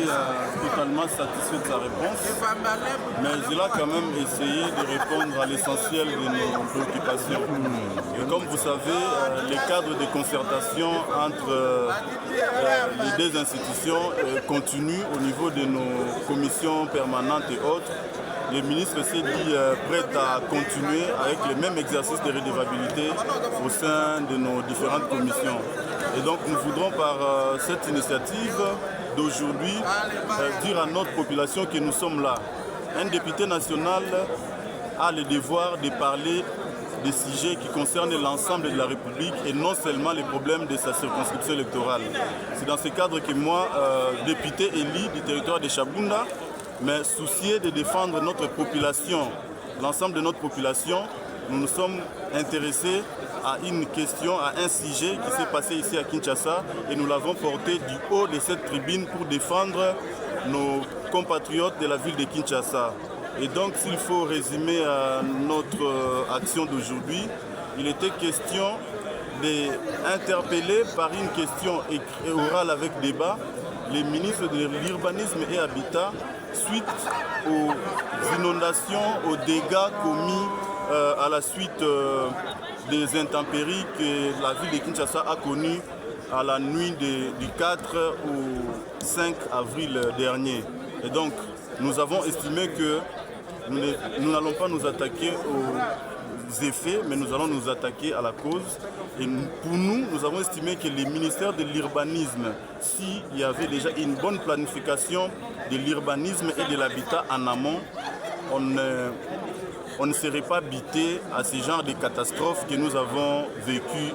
totalement satisfait de sa réponse, mais il a quand même essayé de répondre à l'essentiel de nos préoccupations. Et comme vous savez, les cadres de concertation entre les deux institutions continuent au niveau de nos commissions permanentes et autres. Le ministre s'est dit prêt à continuer avec les mêmes exercices de redevabilité au sein de nos différentes commissions. Et donc nous voudrons par cette initiative d'aujourd'hui dire à notre population que nous sommes là. Un député national a le devoir de parler des sujets qui concernent l'ensemble de la République et non seulement les problèmes de sa circonscription électorale. C'est dans ce cadre que moi, député élu du territoire de Chabunda, mais soucié de défendre notre population, l'ensemble de notre population, nous nous sommes intéressés à une question, à un sujet qui s'est passé ici à Kinshasa et nous l'avons porté du haut de cette tribune pour défendre nos compatriotes de la ville de Kinshasa. Et donc s'il faut résumer notre action d'aujourd'hui, il était question d'interpeller par une question orale avec débat les ministres de l'urbanisme et habitat suite aux inondations, aux dégâts commis à la suite des intempéries que la ville de Kinshasa a connues à la nuit du 4 au 5 avril dernier. Et donc, nous avons estimé que nous n'allons pas nous attaquer aux effets, mais nous allons nous attaquer à la cause. Et pour nous, nous avons estimé que le ministère de l'urbanisme, s'il y avait déjà une bonne planification de l'urbanisme et de l'habitat en amont, on ne serait pas bité à ce genre de catastrophes que nous avons vécues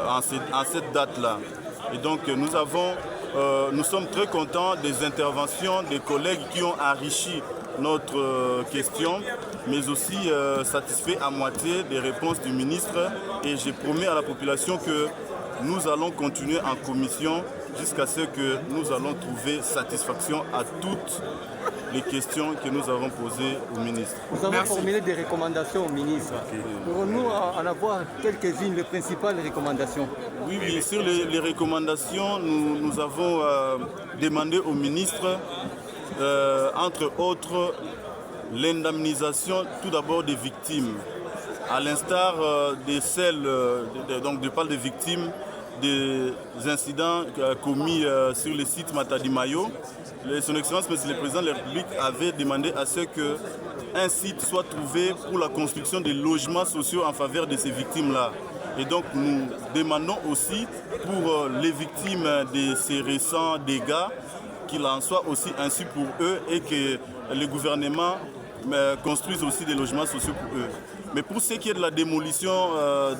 en cette date-là. Et donc nous sommes très contents des interventions des collègues qui ont enrichi notre question, mais aussi satisfait à moitié des réponses du ministre. Et je promets à la population que nous allons continuer en commission jusqu'à ce que nous allons trouver satisfaction à toutes les questions que nous avons posées au ministre. Nous avons formulé des recommandations au ministre. Pourrons-nous en avoir quelques-unes, les principales recommandations? Oui, sur les recommandations, nous avons demandé au ministre, entre autres, l'indemnisation tout d'abord des victimes, à l'instar de celles, donc je parle des victimes des incidents commis sur le site Matadi Mayo. Son Excellence, Monsieur le Président de la République, avait demandé à ce qu'un site soit trouvé pour la construction de logements sociaux en faveur de ces victimes-là. Et donc nous demandons aussi pour les victimes de ces récents dégâts qu'il en soit aussi ainsi pour eux et que le gouvernement construise aussi des logements sociaux pour eux. Mais pour ce qui est de la démolition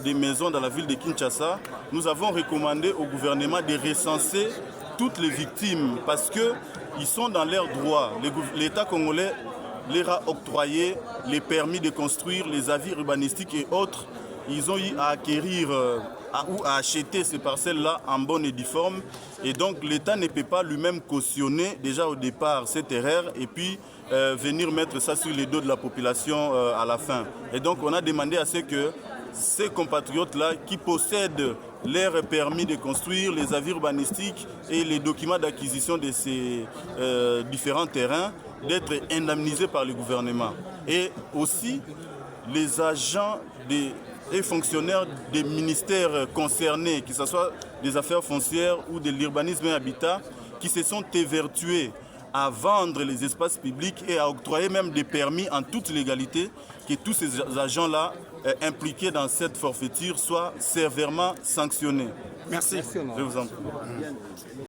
des maisons dans la ville de Kinshasa, nous avons recommandé au gouvernement de recenser toutes les victimes parce qu'ils sont dans leurs droits. L'État congolais leur a octroyé les permis de construire, les avis urbanistiques et autres. Ils ont eu à acquérir ou à acheter ces parcelles-là en bonne et due forme. Et donc l'État ne peut pas lui-même cautionner déjà au départ cette erreur et puis venir mettre ça sur les dos de la population à la fin. Et donc on a demandé à ce que ces compatriotes-là qui possèdent leurs permis de construire, les avis urbanistiques et les documents d'acquisition de ces différents terrains, d'être indemnisés par le gouvernement. Et aussi les agents et fonctionnaires des ministères concernés, que ce soit des affaires foncières ou de l'urbanisme et habitat, qui se sont évertués à vendre les espaces publics et à octroyer même des permis en toute légalité, que tous ces agents-là impliqués dans cette forfaiture soient sévèrement sanctionnés. Merci. Je vous en prie.